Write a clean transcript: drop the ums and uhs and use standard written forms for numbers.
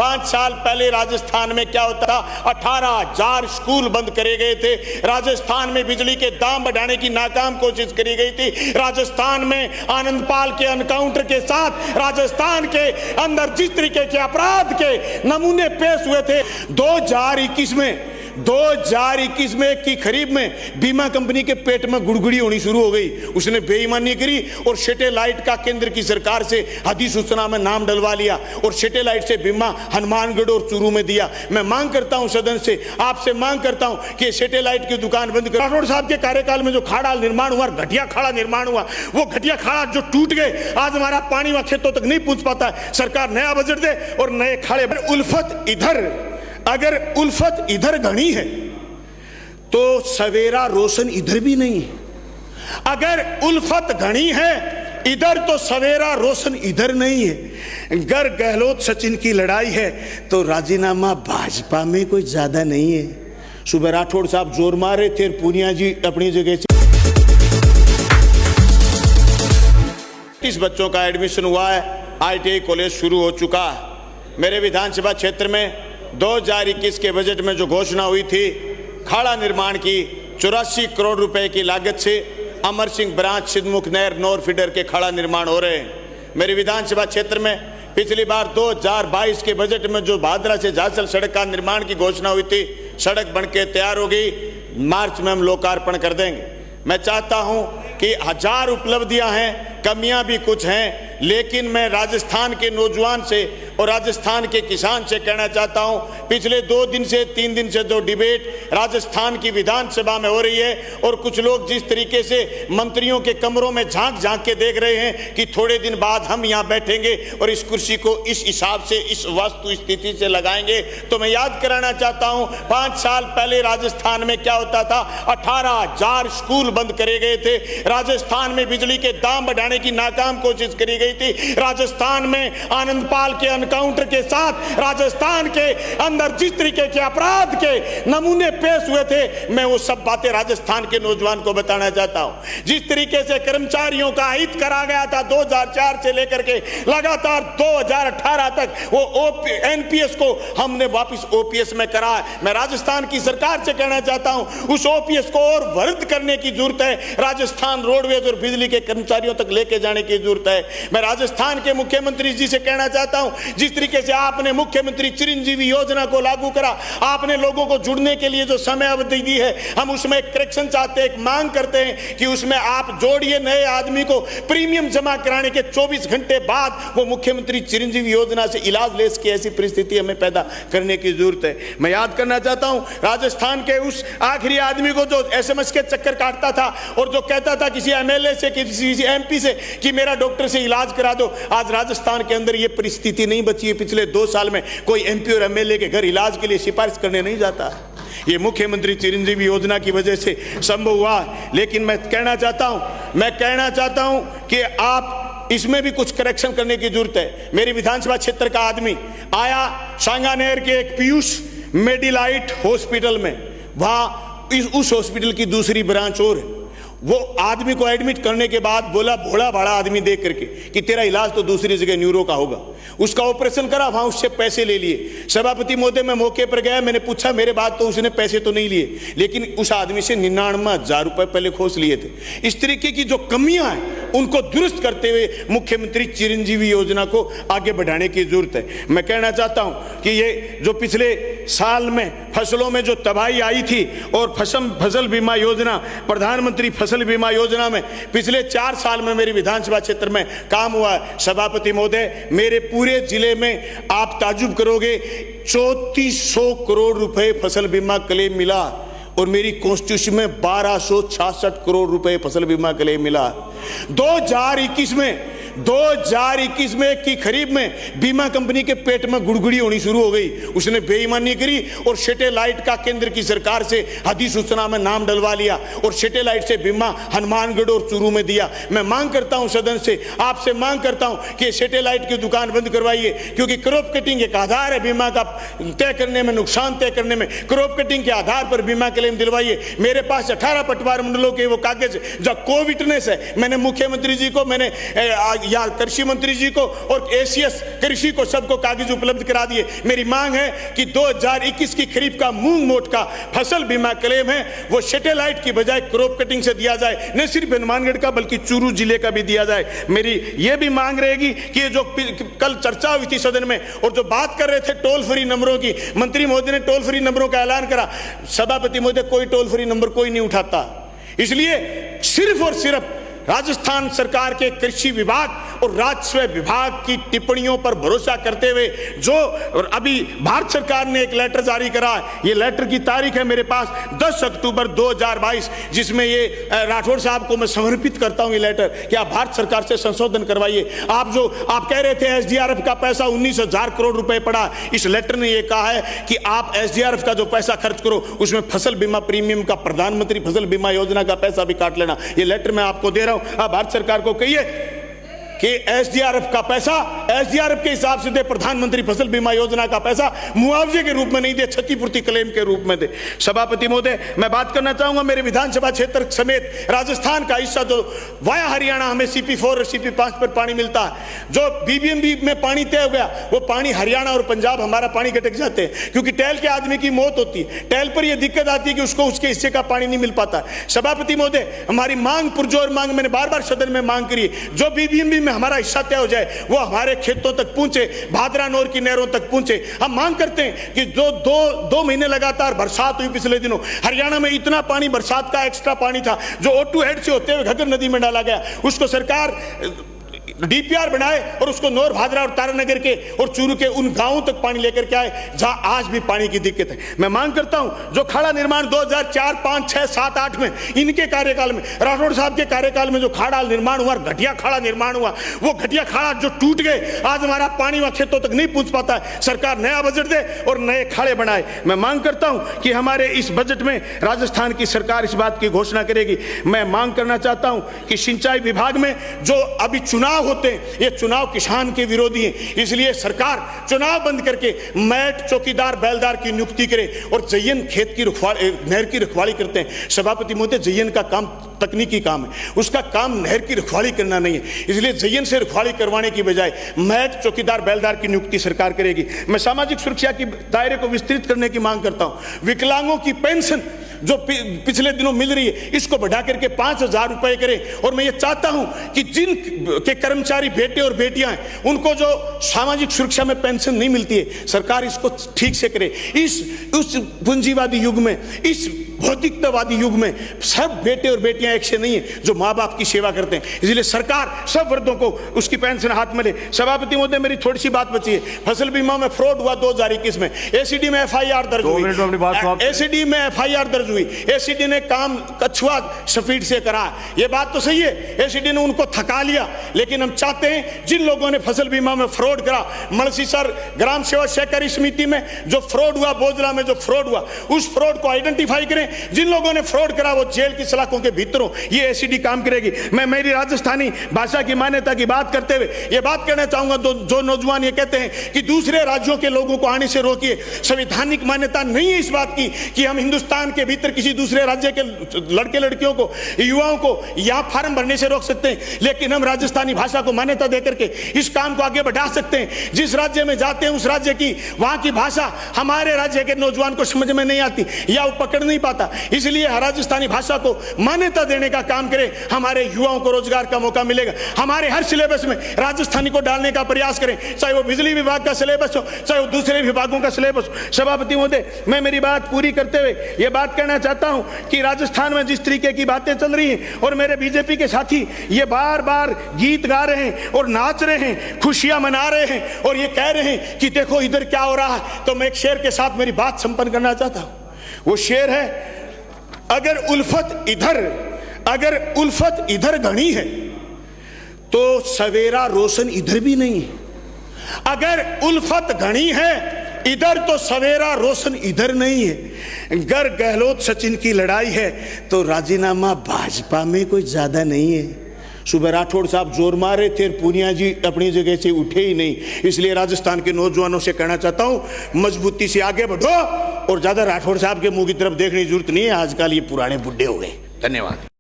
5 साल पहले राजस्थान में क्या होता था, 18,000 स्कूल बंद करे गए थे। राजस्थान में बिजली के दाम बढ़ाने की नाकाम कोशिश करी गई थी। राजस्थान में आनंदपाल के एनकाउंटर के साथ राजस्थान के अंदर जिस तरीके के अपराध के नमूने पेश हुए थे, 2021 में की खरीब में बीमा कंपनी के पेट में गुड़गुड़ी होनी शुरू हो गई। उसने बेईमानी करी और सैटेलाइट का केंद्र की सरकार से अधिसूचना में नाम डलवा लिया और सैटेलाइट से बीमा हनुमानगढ़ और चूरू में दिया। मैं मांग करता हूं सदन से, आपसे मांग करता हूं कि सैटेलाइट की दुकान बंद कर। राठौड़ साहब के कार्यकाल में जो खाड़ा निर्माण हुआ, घटिया खाड़ा निर्माण हुआ, वो घटिया खाड़ा जो टूट गए, आज हमारा पानी वहां खेतों तक नहीं पहुंच पाता है। सरकार नया बजट दे और नए खाड़े। उल्फत इधर, अगर उल्फत इधर घनी है तो सवेरा रोशन इधर भी नहीं है। अगर उल्फत घनी है इधर तो सवेरा रोशन इधर नहीं है। अगर गहलोत सचिन की लड़ाई है तो राजीनामा भाजपा में कोई ज्यादा नहीं है। सुबह राठौड़ साहब जोर मारे थे, पूनिया जी अपनी जगह से। 30 बच्चों का एडमिशन हुआ है, ITI कॉलेज शुरू हो चुका है। मेरे विधानसभा क्षेत्र में 2021 के बजट में जो घोषणा हुई थी खाड़ा निर्माण की, 84 करोड़ रुपए की लागत से अमर सिंह ब्रांच सिद्धमुख नहर नोर फीडर के खाड़ा निर्माण हो रहे हैं। मेरे विधानसभा क्षेत्र में पिछली बार 2022 के बजट में जो भादरा से झांसल सड़क का निर्माण की घोषणा हुई थी, सड़क बनके तैयार हो गई। मार्च में हम लोकार्पण कर देंगे। मैं चाहता हूं कि 1000 उपलब्धियां हैं, कमियां भी कुछ हैं, लेकिन मैं राजस्थान के नौजवान से और राजस्थान के किसान से कहना चाहता हूं, पिछले 2 दिन से 3 दिन से जो डिबेट राजस्थान की विधानसभा में हो रही है और कुछ लोग जिस तरीके से मंत्रियों के कमरों में झांक झांक के देख रहे हैं कि थोड़े दिन बाद हम यहां बैठेंगे और इस कुर्सी को इस हिसाब से, इस वस्तु स्थिति से लगाएंगे, तो मैं याद कराना चाहता हूं 5 साल पहले राजस्थान में क्या होता था, 18,000 स्कूल बंद करे गए थे। राजस्थान में बिजली के दाम बढ़ाने की नाकाम कोशिश करी गई थी। राजस्थान में आनंदपाल के एनकाउंटर के साथ राजस्थान के अंदर जिस तरीके के अपराध के नमूने पेश हुए थे, मैं वो सब बातें राजस्थान के नौजवान को बताना चाहता हूं। जिस तरीके से कर्मचारियों का हित करा गया था 2004 से लेकर के लगातार 2018 तक, वो NPS को हमने वापस OPS में करा है। मैं राजस्थान की सरकार से कहना चाहता हूं, उस OPS को और वर्धित करने की जरूरत है। राजस्थान रोडवेज और बिजली के कर्मचारियों तक लेके जाने की जरूरत है। मैं राजस्थान के मुख्यमंत्री जी से कहना चाहता हूं, जिस तरीके से आपने मुख्यमंत्री चिरंजीवी योजना को लागू करा, आपने लोगों को जुड़ने के लिए जो समय अवधि दी है, हम उसमें एक करेक्शन चाहते हैं, एक मांग करते हैं कि उसमें आप जोड़िए नए आदमी को प्रीमियम जमा कराने के 24 घंटे बाद वो मुख्यमंत्री चिरंजीवी योजना से इलाज ले सके, ऐसी परिस्थिति हमें पैदा करने की जरूरत है। मैं याद करना चाहता हूं राजस्थान के उस आखिरी आदमी को जो SMS के चक्कर काटता था और जो कहता था किसी MLA से, किसी MP से कि मेरा डॉक्टर से इलाज करा दो। आज राजस्थान के अंदर ये परिस्थिति नहीं बची है। पिछले 2 साल में कोई MP और MLA के घर इलाज के लिए सिफारिश करने नहीं जाता। ये मुख्यमंत्री चिरंजीवी योजना की वजह से संभव हुआ। लेकिन मैं कहना चाहता हूं कि आप इसमें भी कुछ करेक्शन करने की जरूरत है। मेरी विधानसभा क्षेत्र का आदमी आया सांगानेर के एक पीयूष मेडिलाइट हॉस्पिटल में, वहां उस हॉस्पिटल की दूसरी ब्रांच और है। वो आदमी को एडमिट करने के बाद बोला, भोला भाड़ा आदमी देख करके, कि तेरा इलाज तो दूसरी जगह न्यूरो का होगा। उसका ऑपरेशन करा, वहां उससे पैसे ले लिए। सभापति महोदय मैं मौके पर गया, मैंने पूछा मेरे बाद तो उसने पैसे तो नहीं लिए, लेकिन उस आदमी से 99,000 रुपए पहले खोस लिए थे। इस तरीके की जो कमियां हैं उनको दुरुस्त करते हुए मुख्यमंत्री चिरंजीवी योजना को आगे बढ़ाने की जरूरत है। मैं कहना चाहता हूं कि ये जो पिछले साल में फसलों में जो तबाही आई थी और फसल बीमा योजना, प्रधानमंत्री फसल बीमा योजना में पिछले 4 साल में मेरी विधानसभा क्षेत्र में काम हुआ है। सभापति महोदय, मेरे पूरे जिले में आप ताजुब करोगे 3400 करोड़ रुपए फसल बीमा क्लेम मिला और मेरी कॉन्स्टिट्यूशन में 1266 करोड़ रुपए फसल बीमा क्लेम मिला। 2021 में की खरीब में बीमा कंपनी के पेट में गुड़गुड़ी होनी शुरू हो गई। उसने बेईमानी करी और सैटेलाइट का केंद्र की सरकार से अधिसूचना में नाम डलवा लिया और सैटेलाइट से बीमा हनुमानगढ़ और चूरू में दिया। मैं मांग करता हूं सदन से, आपसे मांग करता हूं कि सैटेलाइट की दुकान बंद करवाइए, क्योंकि क्रॉप कटिंग एक आधार है बीमा का तय करने में, नुकसान तय करने में। क्रॉप कटिंग के आधार पर बीमा क्लेम दिलवाइए। मेरे पास 18 पटवार मंडलों के वो कागज जो को विटनेस है, मैंने मुख्यमंत्री जी को मैंने या कृषि मंत्री जी को और एसीएस कृषि को सबको कागज उपलब्ध करा दिए। मेरी मांग है कि 2021 की खरीफ का मूंग मोट का फसल बीमा क्लेम है वो सैटेलाइट की बजाय क्रॉप कटिंग से दिया जाए, न सिर्फ हनुमानगढ़ का बल्कि चूरू जिले का भी दिया जाए। मेरी ये भी मांग रहेगी कि ये जो कल चर्चा हुई थी सदन में और जो बात कर रहे थे टोल फ्री नंबरों की, मंत्री महोदय ने टोल फ्री नंबरों का ऐलान करा, सभापति महोदय कोई टोल फ्री नंबर कोई नहीं उठाता। इसलिए सिर्फ और सिर्फ राजस्थान सरकार के कृषि विभाग और राजस्व विभाग की टिप्पणियों पर भरोसा करते हुए जो अभी भारत सरकार ने एक लेटर जारी करा, ये लेटर की तारीख है मेरे पास 10 अक्टूबर 2022, जिसमें ये राठौड़ साहब को मैं समर्पित करता हूं ये लेटर कि आप भारत सरकार से संशोधन करवाइए। आप कह रहे थे एसडीआरएफ का पैसा 19,000 करोड़ रुपए पड़ा, इस लेटर ने ये कहा है कि आप एसडीआरएफ का जो पैसा खर्च करो उसमें फसल बीमा प्रीमियम का, प्रधानमंत्री फसल बीमा योजना का पैसा भी काट लेना। ये लेटर मैं आपको दे रहा हूं। आप भारत सरकार को कहिए कि एसडीआरएफ का पैसा एसडीआरएफ के हिसाब से दे, प्रधानमंत्री फसल बीमा योजना का पैसा मुआवजे के रूप में नहीं दे, क्षतिपूर्ति क्लेम के रूप में दे। सभापति महोदय, मैं बात करना चाहूंगा मेरे विधानसभा क्षेत्र समेत राजस्थान का हिस्सा जो वाया हरियाणा हमें CP4 और CP5 पर पानी मिलता है, जो BBMB में पानी तय हो गया वो पानी हरियाणा और पंजाब हमारा पानी गटक जाते हैं क्योंकि टैल के आदमी की मौत होती है। टैल पर यह दिक्कत आती है कि उसको उसके हिस्से का पानी नहीं मिल पाता। सभापति महोदय, हमारी मांग पुरजोर मांग मैंने बार बार सदन में मांग करी, जो BBMB में हमारा हिस्सा तय हो जाए वो हमारे खेतों तक पहुंचे, भादरा नोर की नहरों तक पहुंचे। हम मांग करते हैं कि जो दो महीने लगातार बरसात हुई पिछले दिनों, हरियाणा में इतना पानी बरसात का एक्स्ट्रा पानी था जो O2 हेड से होते हुए घग्गर नदी में डाला गया, उसको सरकार DPR बनाए और उसको नौर, भादरा और तारानगर के और चूरू के उन गांवों तक पानी लेकर के आए जहां आज भी पानी की दिक्कत है। मैं मांग करता हूं जो खाड़ा निर्माण 2004, 5, 6, 7, 8 में इनके कार्यकाल में, राठौड़ साहब के कार्यकाल में जो खाड़ा निर्माण हुआ, घटिया खाड़ा निर्माण हुआ, वो घटिया खाड़ा जो टूट गए, आज हमारा पानी वहां खेतों तक नहीं पहुंच पाता है। सरकार नया बजट दे और नए खाड़े बनाए। मैं मांग करता हूं कि हमारे इस बजट में राजस्थान की सरकार इस बात की घोषणा करेगी। मैं मांग करना चाहता हूं कि सिंचाई विभाग में जो अभी चुनाव होते हैं, ये चुनाव किसान के विरोधी हैं, इसलिए सरकार चुनाव बंद करके मैट, चौकीदार, बैलदार की नियुक्ति करे और जयन खेत की नहर की रखवाली करते हैं। सभापति महोदय, जयन का काम तकनीकी काम है, उसका काम नहर की रखवाली करना नहीं है, इसलिए जयन से रखवाली करवाने की बजाय मैट, चौकीदार, बैलदार की नियुक्ति सरकार करेगी। मैं सामाजिक सुरक्षा के दायरे को विस्तृत करने की मांग करता हूं। विकलांगों की पेंशन जो पिछले दिनों मिल रही है इसको बढ़ा करके 5,000 रुपए करें और मैं ये चाहता हूं कि जिन के कर्मचारी बेटे और बेटियां हैं उनको जो सामाजिक सुरक्षा में पेंशन नहीं मिलती है, सरकार इसको ठीक से करे। उस पूंजीवादी युग में, इस भौतिकतावादी युग में सब बेटे और बेटियां एक से नहीं है जो माँ बाप की सेवा करते हैं, इसलिए सरकार सब वर्गों को उसकी पेंशन हाथ में ले। सभापति महोदय, मेरी थोड़ी सी बात बची है। फसल बीमा में फ्रॉड हुआ 2021 में, एसीडी में FIR दर्ज हुई, एसीडी में FIR दर्ज हुई, एसीडी ने काम कछुआ स्पीड से करा। ये बात तो सही है, एसीडी ने उनको थका लिया, लेकिन हम चाहते हैं जिन लोगों ने फसल बीमा में फ्रॉड करा, मलसीसर ग्राम सेवा सहकारी समिति में जो फ्रॉड हुआ, बोजला में जो फ्रॉड हुआ, उस फ्रॉड को आइडेंटिफाई करें। जिन लोगों ने फ्रॉड करा वो जेल की सलाखों के भीतर हो, ये एसीडी काम करेगी। मैं मेरी राजस्थानी भाषा की मान्यता की बात करते हुए ये बात कहना चाहूंगा, जो नौजवान ये कहते हैं कि दूसरे राज्यों के लोगों को आने से रोकिए, संवैधानिक मान्यता नहीं है इस बात की कि हम हिंदुस्तान के भीतर किसी दूसरे राज्य के लड़के लड़कियों को, युवाओं को यहां फार्म भरने से रोक सकते हैं, लेकिन हम राजस्थानी भाषा को मान्यता देकर के इस काम को आगे बढ़ा सकते हैं। जिस राज्य में जाते हैं उस राज्य की, वहां की भाषा हमारे राज्य के नौजवान को समझ में नहीं आती या वो पकड़ नहीं पाता, इसलिए राजस्थानी भाषा को मान्यता देने का काम करें, हमारे युवाओं को रोजगार का मौका मिलेगा। हमारे हर सिलेबस में राजस्थानी को डालने का प्रयास करें, चाहे वो बिजली विभाग का सिलेबस हो, चाहे वो दूसरे विभागों का सिलेबस हो। सभापति महोदय, मैं मेरी बात पूरी करते हुए यह बात कहना चाहता हूं कि राजस्थान में जिस तरीके की बातें चल रही हैं और मेरे बीजेपी के साथी ये बार बार गीत गा रहे हैं और नाच रहे हैं, खुशियां मना रहे हैं और ये कह रहे हैं कि देखो इधर क्या हो रहा है, तो मैं एक शेर के साथ मेरी बात संपन्न करना चाहता हूं। वो शेर है, अगर उल्फत इधर घनी है तो सवेरा रोशन इधर भी नहीं है। अगर उल्फत घनी है इधर तो सवेरा रोशन इधर नहीं है। अगर गहलोत सचिन की लड़ाई है तो राजीनामा भाजपा में कोई ज्यादा नहीं है। सुबह राठौड़ साहब जोर मार रहे थे, पूनिया जी अपनी जगह से उठे ही नहीं, इसलिए राजस्थान के नौजवानों से कहना चाहता हूं मजबूती से आगे बढ़ो और ज्यादा राठौड़ साहब के मुंह की तरफ देखने की जरूरत नहीं है, आजकल ये पुराने बुड्ढे हो गए। धन्यवाद।